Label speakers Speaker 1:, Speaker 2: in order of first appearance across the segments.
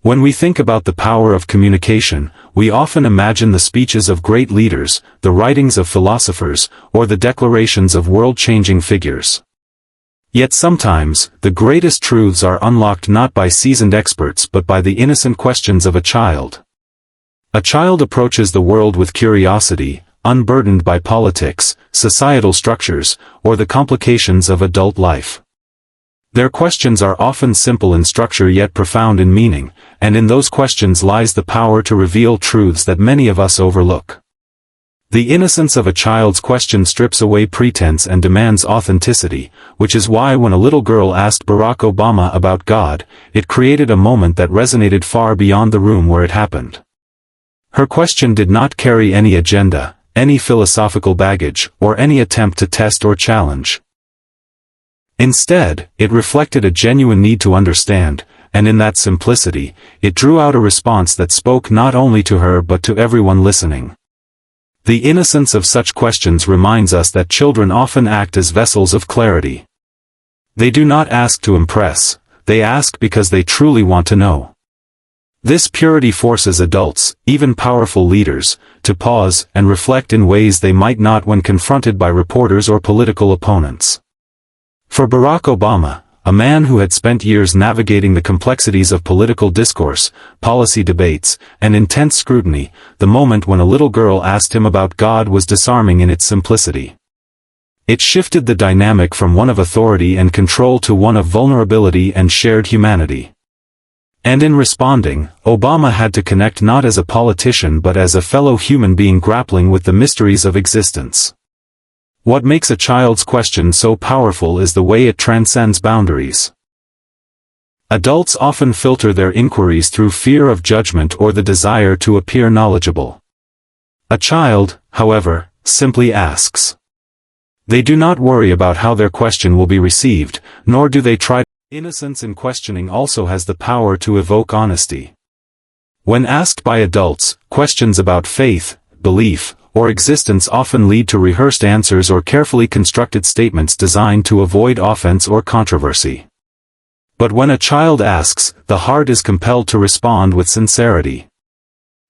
Speaker 1: When we think about the power of communication, we often imagine the speeches of great leaders, the writings of philosophers, or the declarations of world-changing figures. Yet sometimes, the greatest truths are unlocked not by seasoned experts but by the innocent questions of a child. A child approaches the world with curiosity, unburdened by politics, societal structures, or the complications of adult life. Their questions are often simple in structure yet profound in meaning, and in those questions lies the power to reveal truths that many of us overlook. The innocence of a child's question strips away pretense and demands authenticity, which is why when a little girl asked Barack Obama about God, it created a moment that resonated far beyond the room where it happened. Her question did not carry any agenda, any philosophical baggage, or any attempt to test or challenge. Instead, it reflected a genuine need to understand, and in that simplicity, it drew out a response that spoke not only to her but to everyone listening. The innocence of such questions reminds us that children often act as vessels of clarity. They do not ask to impress, they ask because they truly want to know. This purity forces adults, even powerful leaders, to pause and reflect in ways they might not when confronted by reporters or political opponents. For Barack Obama, a man who had spent years navigating the complexities of political discourse, policy debates, and intense scrutiny, the moment when a little girl asked him about God was disarming in its simplicity. It shifted the dynamic from one of authority and control to one of vulnerability and shared humanity. And in responding, Obama had to connect not as a politician but as a fellow human being grappling with the mysteries of existence. What makes a child's question so powerful is the way it transcends boundaries. Adults often filter their inquiries through fear of judgment or the desire to appear knowledgeable. A child, however, simply asks. They do not worry about how their question will be received, nor do they try. Innocence in questioning also has the power to evoke honesty. When asked by adults, questions about faith, belief, or existence often lead to rehearsed answers or carefully constructed statements designed to avoid offense or controversy. But when a child asks, the heart is compelled to respond with sincerity.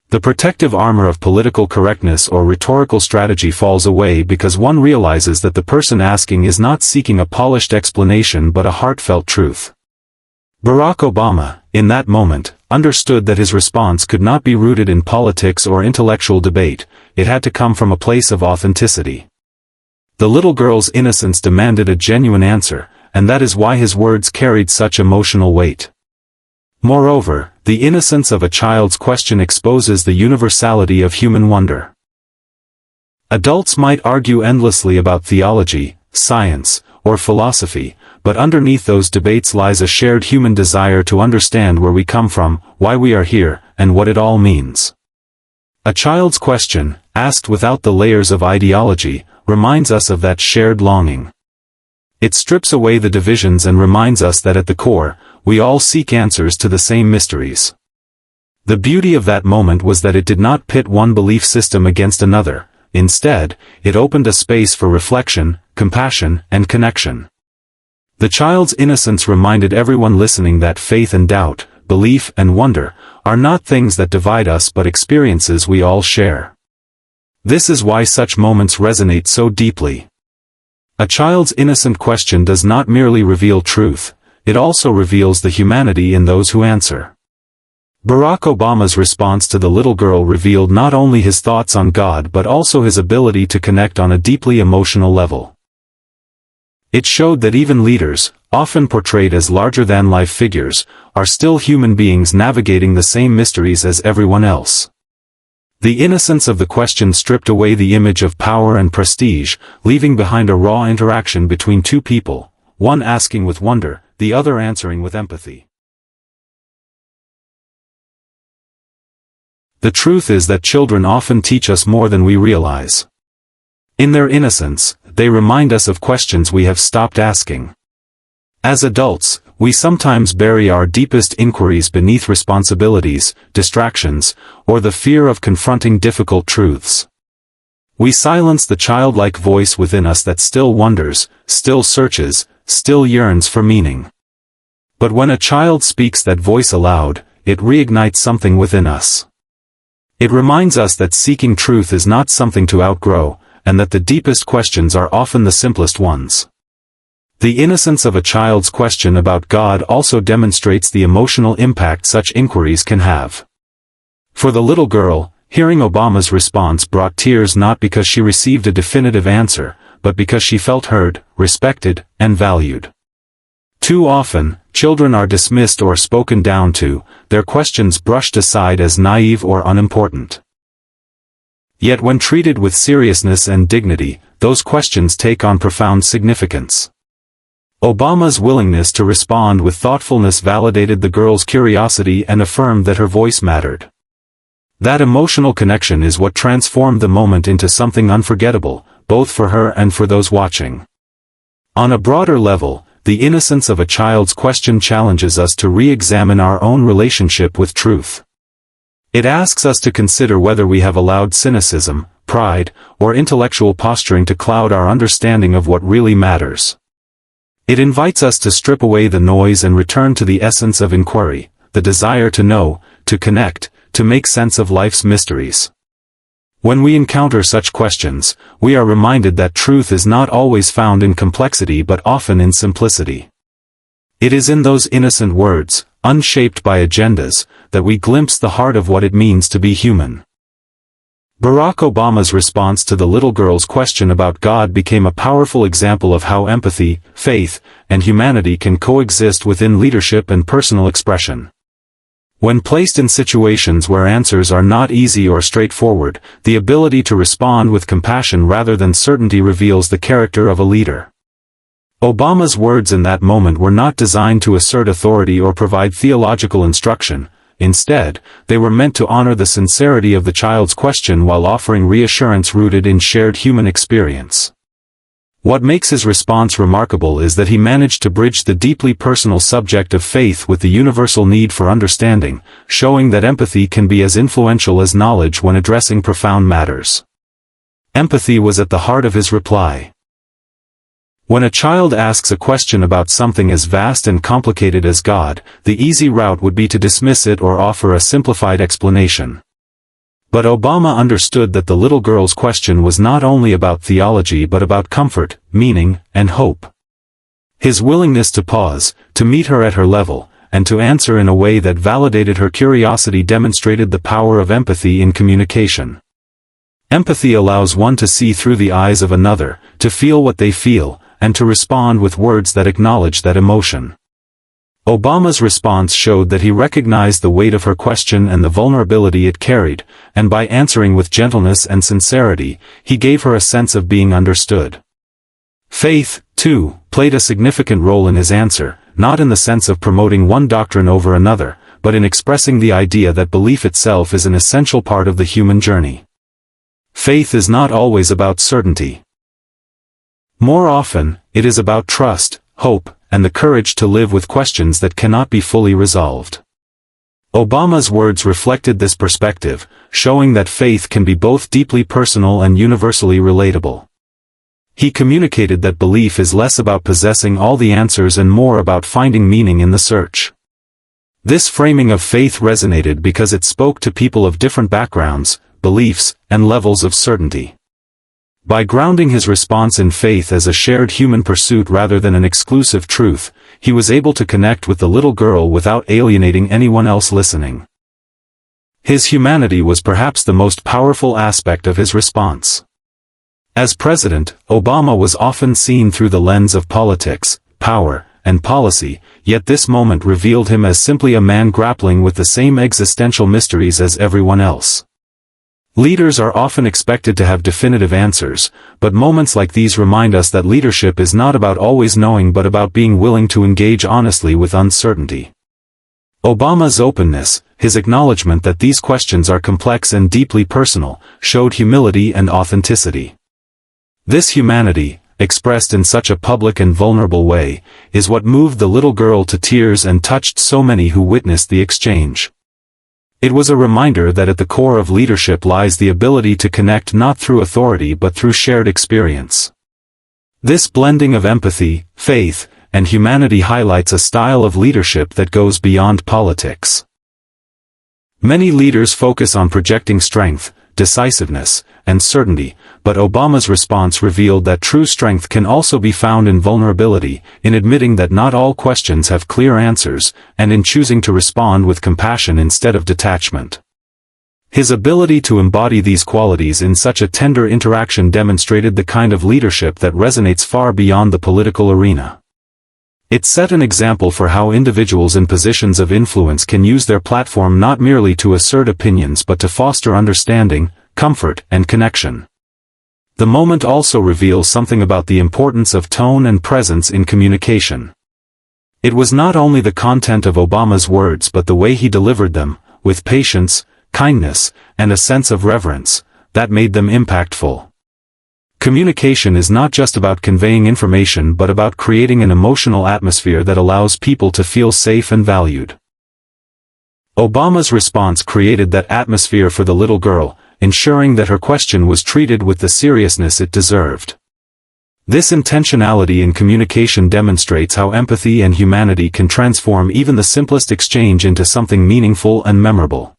Speaker 1: The protective armor of political correctness or rhetorical strategy falls away because one realizes that the person asking is not seeking a polished explanation but a heartfelt truth. Barack Obama, in that moment, understood that his response could not be rooted in politics or intellectual debate, it had to come from a place of authenticity. The little girl's innocence demanded a genuine answer, and that is why his words carried such emotional weight. Moreover, the innocence of a child's question exposes the universality of human wonder. Adults might argue endlessly about theology, science, or philosophy, but underneath those debates lies a shared human desire to understand where we come from, why we are here, and what it all means. A child's question, asked without the layers of ideology, reminds us of that shared longing. It strips away the divisions and reminds us that at the core, we all seek answers to the same mysteries. The beauty of that moment was that it did not pit one belief system against another. Instead, it opened a space for reflection, compassion, and connection. The child's innocence reminded everyone listening that faith and doubt, belief and wonder, are not things that divide us but experiences we all share. This is why such moments resonate so deeply. A child's innocent question does not merely reveal truth, it also reveals the humanity in those who answer. Barack Obama's response to the little girl revealed not only his thoughts on God but also his ability to connect on a deeply emotional level. It showed that even leaders, often portrayed as larger-than-life figures, are still human beings navigating the same mysteries as everyone else. The innocence of the question stripped away the image of power and prestige, leaving behind a raw interaction between two people, one asking with wonder, the other answering with empathy. The truth is that children often teach us more than we realize. In their innocence, they remind us of questions we have stopped asking. As adults, we sometimes bury our deepest inquiries beneath responsibilities, distractions, or the fear of confronting difficult truths. We silence the childlike voice within us that still wonders, still searches, still yearns for meaning. But when a child speaks that voice aloud, it reignites something within us. It reminds us that seeking truth is not something to outgrow, and that the deepest questions are often the simplest ones. The innocence of a child's question about God also demonstrates the emotional impact such inquiries can have. For the little girl, hearing Obama's response brought tears not because she received a definitive answer, but because she felt heard, respected, and valued. Too often, children are dismissed or spoken down to, their questions brushed aside as naive or unimportant. Yet when treated with seriousness and dignity, those questions take on profound significance. Obama's willingness to respond with thoughtfulness validated the girl's curiosity and affirmed that her voice mattered. That emotional connection is what transformed the moment into something unforgettable, both for her and for those watching. On a broader level, the innocence of a child's question challenges us to re-examine our own relationship with truth. It asks us to consider whether we have allowed cynicism, pride, or intellectual posturing to cloud our understanding of what really matters. It invites us to strip away the noise and return to the essence of inquiry, the desire to know, to connect, to make sense of life's mysteries. When we encounter such questions, we are reminded that truth is not always found in complexity but often in simplicity. It is in those innocent words, unshaped by agendas, that we glimpse the heart of what it means to be human. Barack Obama's response to the little girl's question about God became a powerful example of how empathy, faith, and humanity can coexist within leadership and personal expression. When placed in situations where answers are not easy or straightforward, the ability to respond with compassion rather than certainty reveals the character of a leader. Obama's words in that moment were not designed to assert authority or provide theological instruction. Instead, they were meant to honor the sincerity of the child's question while offering reassurance rooted in shared human experience. What makes his response remarkable is that he managed to bridge the deeply personal subject of faith with the universal need for understanding, showing that empathy can be as influential as knowledge when addressing profound matters. Empathy was at the heart of his reply. When a child asks a question about something as vast and complicated as God, the easy route would be to dismiss it or offer a simplified explanation. But Obama understood that the little girl's question was not only about theology but about comfort, meaning, and hope. His willingness to pause, to meet her at her level, and to answer in a way that validated her curiosity demonstrated the power of empathy in communication. Empathy allows one to see through the eyes of another, to feel what they feel, and to respond with words that acknowledge that emotion. Obama's response showed that he recognized the weight of her question and the vulnerability it carried, and by answering with gentleness and sincerity, he gave her a sense of being understood. Faith, too, played a significant role in his answer, not in the sense of promoting one doctrine over another, but in expressing the idea that belief itself is an essential part of the human journey. Faith is not always about certainty. More often, it is about trust, hope, and the courage to live with questions that cannot be fully resolved. Obama's words reflected this perspective, showing that faith can be both deeply personal and universally relatable. He communicated that belief is less about possessing all the answers and more about finding meaning in the search. This framing of faith resonated because it spoke to people of different backgrounds, beliefs, and levels of certainty. By grounding his response in faith as a shared human pursuit rather than an exclusive truth, he was able to connect with the little girl without alienating anyone else listening. His humanity was perhaps the most powerful aspect of his response. As president, Obama was often seen through the lens of politics, power, and policy, yet this moment revealed him as simply a man grappling with the same existential mysteries as everyone else. Leaders are often expected to have definitive answers, but moments like these remind us that leadership is not about always knowing but about being willing to engage honestly with uncertainty. Obama's openness, his acknowledgement that these questions are complex and deeply personal, showed humility and authenticity. This humanity, expressed in such a public and vulnerable way, is what moved the little girl to tears and touched so many who witnessed the exchange. It was a reminder that at the core of leadership lies the ability to connect not through authority but through shared experience. This blending of empathy, faith, and humanity highlights a style of leadership that goes beyond politics. Many leaders focus on projecting strength, decisiveness, and certainty, but Obama's response revealed that true strength can also be found in vulnerability, in admitting that not all questions have clear answers, and in choosing to respond with compassion instead of detachment. His ability to embody these qualities in such a tender interaction demonstrated the kind of leadership that resonates far beyond the political arena. It set an example for how individuals in positions of influence can use their platform not merely to assert opinions but to foster understanding, comfort, and connection. The moment also reveals something about the importance of tone and presence in communication. It was not only the content of Obama's words but the way he delivered them, with patience, kindness, and a sense of reverence, that made them impactful. Communication is not just about conveying information but about creating an emotional atmosphere that allows people to feel safe and valued. Obama's response created that atmosphere for the little girl, ensuring that her question was treated with the seriousness it deserved. This intentionality in communication demonstrates how empathy and humanity can transform even the simplest exchange into something meaningful and memorable.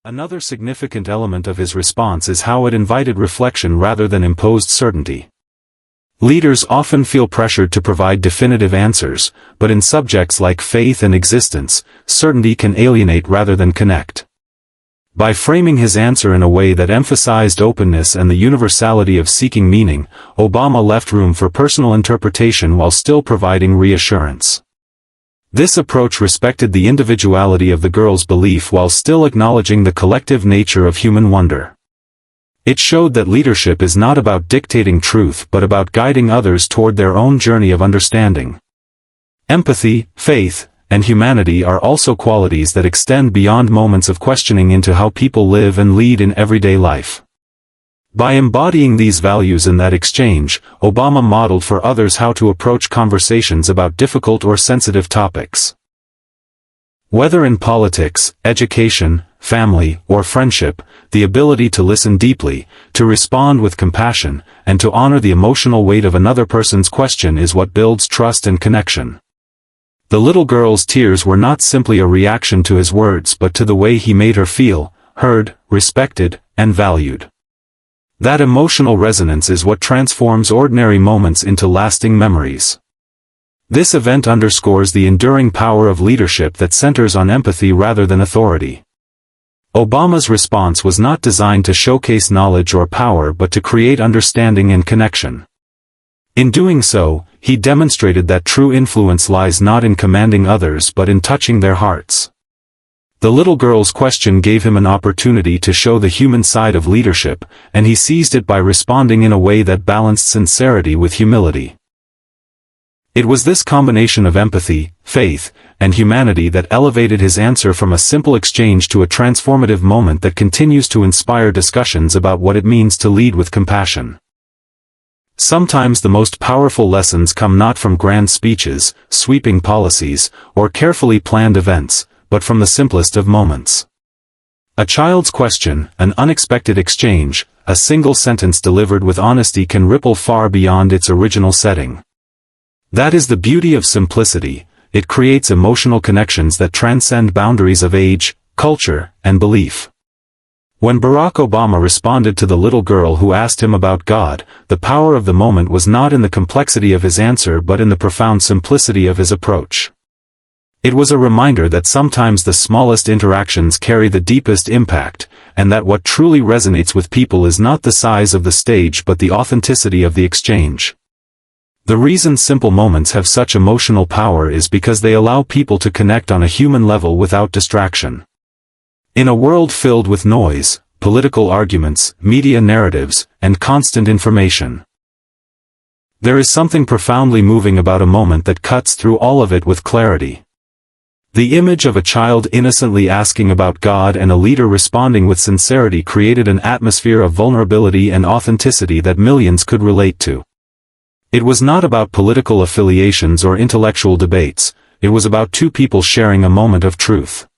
Speaker 1: Another significant element of his response is how it invited reflection rather than imposed certainty. Leaders often feel pressured to provide definitive answers, but in subjects like faith and existence, certainty can alienate rather than connect. By framing his answer in a way that emphasized openness and the universality of seeking meaning, Obama left room for personal interpretation while still providing reassurance. This approach respected the individuality of the girl's belief while still acknowledging the collective nature of human wonder. It showed that leadership is not about dictating truth but about guiding others toward their own journey of understanding. Empathy, faith, and humanity are also qualities that extend beyond moments of questioning into how people live and lead in everyday life. By embodying these values in that exchange, Obama modeled for others how to approach conversations about difficult or sensitive topics. Whether in politics, education, family, or friendship, the ability to listen deeply, to respond with compassion, and to honor the emotional weight of another person's question is what builds trust and connection. The little girl's tears were not simply a reaction to his words but to the way he made her feel, heard, respected, and valued. That emotional resonance is what transforms ordinary moments into lasting memories. This event underscores the enduring power of leadership that centers on empathy rather than authority. Obama's response was not designed to showcase knowledge or power but to create understanding and connection. In doing so, he demonstrated that true influence lies not in commanding others but in touching their hearts. The little girl's question gave him an opportunity to show the human side of leadership, and he seized it by responding in a way that balanced sincerity with humility. It was this combination of empathy, faith, and humanity that elevated his answer from a simple exchange to a transformative moment that continues to inspire discussions about what it means to lead with compassion. Sometimes the most powerful lessons come not from grand speeches, sweeping policies, or carefully planned events, but from the simplest of moments. A child's question, an unexpected exchange, a single sentence delivered with honesty can ripple far beyond its original setting. That is the beauty of simplicity. It creates emotional connections that transcend boundaries of age, culture, and belief. When Barack Obama responded to the little girl who asked him about God, the power of the moment was not in the complexity of his answer but in the profound simplicity of his approach. It was a reminder that sometimes the smallest interactions carry the deepest impact, and that what truly resonates with people is not the size of the stage but the authenticity of the exchange. The reason simple moments have such emotional power is because they allow people to connect on a human level without distraction. In a world filled with noise, political arguments, media narratives, and constant information, there is something profoundly moving about a moment that cuts through all of it with clarity. The image of a child innocently asking about God and a leader responding with sincerity created an atmosphere of vulnerability and authenticity that millions could relate to. It was not about political affiliations or intellectual debates, it was about two people sharing a moment of truth.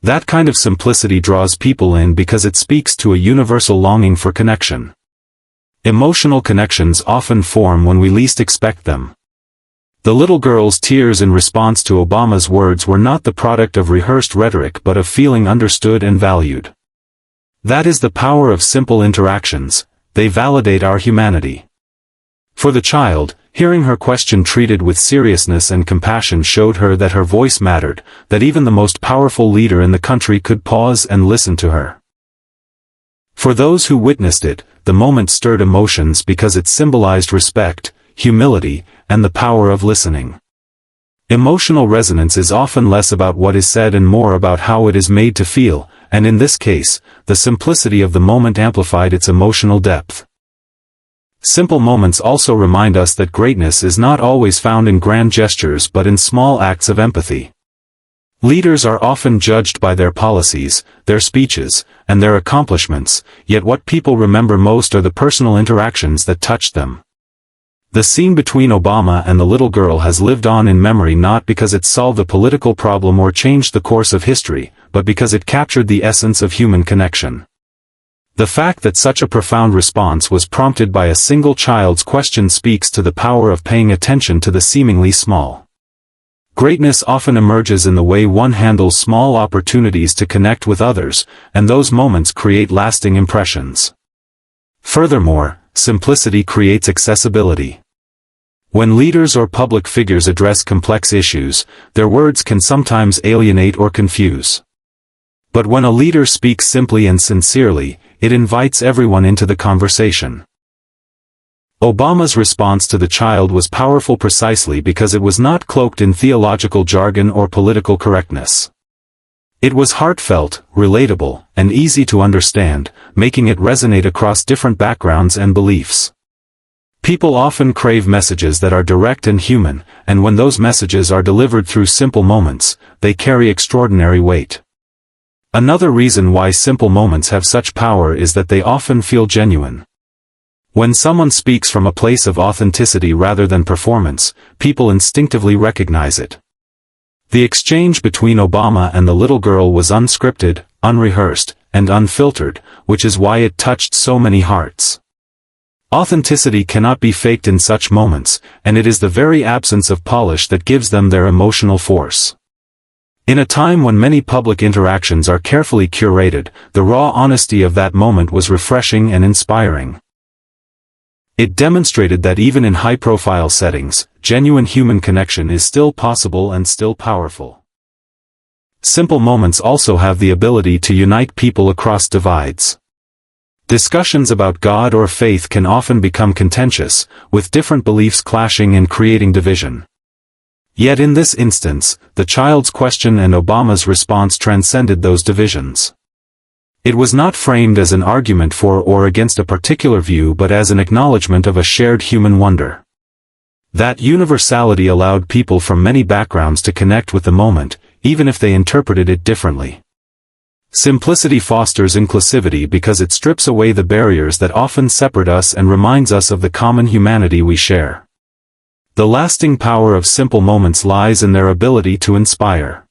Speaker 1: That kind of simplicity draws people in because it speaks to a universal longing for connection. Emotional connections often form when we least expect them. The little girl's tears in response to Obama's words were not the product of rehearsed rhetoric but of feeling understood and valued. That is the power of simple interactions. They validate our humanity. For the child, hearing her question treated with seriousness and compassion showed her that her voice mattered, that even the most powerful leader in the country could pause and listen to her. For those who witnessed it, the moment stirred emotions because it symbolized respect, humility, and the power of listening. Emotional resonance is often less about what is said and more about how it is made to feel, and in this case, the simplicity of the moment amplified its emotional depth. Simple moments also remind us that greatness is not always found in grand gestures but in small acts of empathy. Leaders are often judged by their policies, their speeches, and their accomplishments, yet what people remember most are the personal interactions that touched them. The scene between Obama and the little girl has lived on in memory not because it solved a political problem or changed the course of history, but because it captured the essence of human connection. The fact that such a profound response was prompted by a single child's question speaks to the power of paying attention to the seemingly small. Greatness often emerges in the way one handles small opportunities to connect with others, and those moments create lasting impressions. Furthermore, simplicity creates accessibility. When leaders or public figures address complex issues, their words can sometimes alienate or confuse. But when a leader speaks simply and sincerely, it invites everyone into the conversation. Obama's response to the child was powerful precisely because it was not cloaked in theological jargon or political correctness. It was heartfelt, relatable, and easy to understand, making it resonate across different backgrounds and beliefs. People often crave messages that are direct and human, and when those messages are delivered through simple moments, they carry extraordinary weight. Another reason why simple moments have such power is that they often feel genuine. When someone speaks from a place of authenticity rather than performance, people instinctively recognize it. The exchange between Obama and the little girl was unscripted, unrehearsed, and unfiltered, which is why it touched so many hearts. Authenticity cannot be faked in such moments, and it is the very absence of polish that gives them their emotional force. In a time when many public interactions are carefully curated, the raw honesty of that moment was refreshing and inspiring. It demonstrated that even in high-profile settings, genuine human connection is still possible and still powerful. Simple moments also have the ability to unite people across divides. Discussions about God or faith can often become contentious, with different beliefs clashing and creating division. Yet in this instance, the child's question and Obama's response transcended those divisions. It was not framed as an argument for or against a particular view but as an acknowledgement of a shared human wonder. That universality allowed people from many backgrounds to connect with the moment, even if they interpreted it differently. Simplicity fosters inclusivity because it strips away the barriers that often separate us and reminds us of the common humanity we share. The lasting power of simple moments lies in their ability to inspire.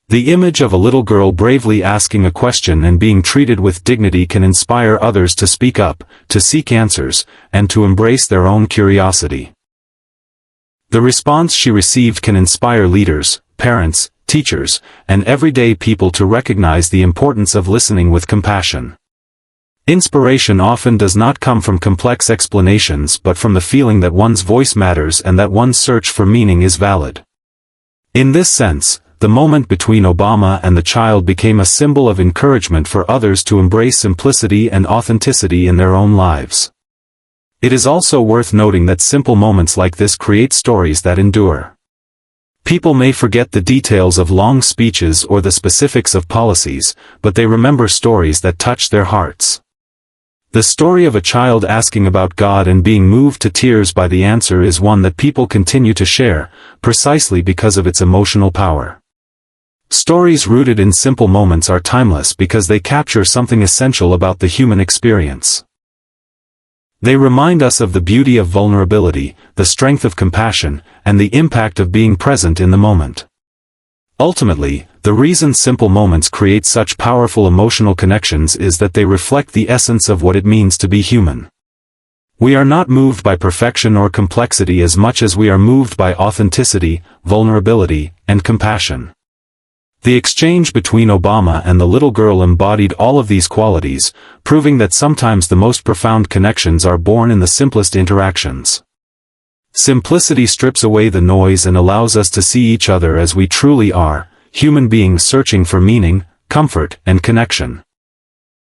Speaker 1: The image of a little girl bravely asking a question and being treated with dignity can inspire others to speak up, to seek answers, and to embrace their own curiosity. The response she received can inspire leaders, parents, teachers, and everyday people to recognize the importance of listening with compassion. Inspiration often does not come from complex explanations but from the feeling that one's voice matters and that one's search for meaning is valid. In this sense, the moment between Obama and the child became a symbol of encouragement for others to embrace simplicity and authenticity in their own lives. It is also worth noting that simple moments like this create stories that endure. People may forget the details of long speeches or the specifics of policies, but they remember stories that touch their hearts. The story of a child asking about God and being moved to tears by the answer is one that people continue to share, precisely because of its emotional power. Stories rooted in simple moments are timeless because they capture something essential about the human experience. They remind us of the beauty of vulnerability, the strength of compassion, and the impact of being present in the moment. Ultimately, the reason simple moments create such powerful emotional connections is that they reflect the essence of what it means to be human. We are not moved by perfection or complexity as much as we are moved by authenticity, vulnerability, and compassion. The exchange between Obama and the little girl embodied all of these qualities, proving that sometimes the most profound connections are born in the simplest interactions. Simplicity strips away the noise and allows us to see each other as we truly are, human beings searching for meaning, comfort, and connection.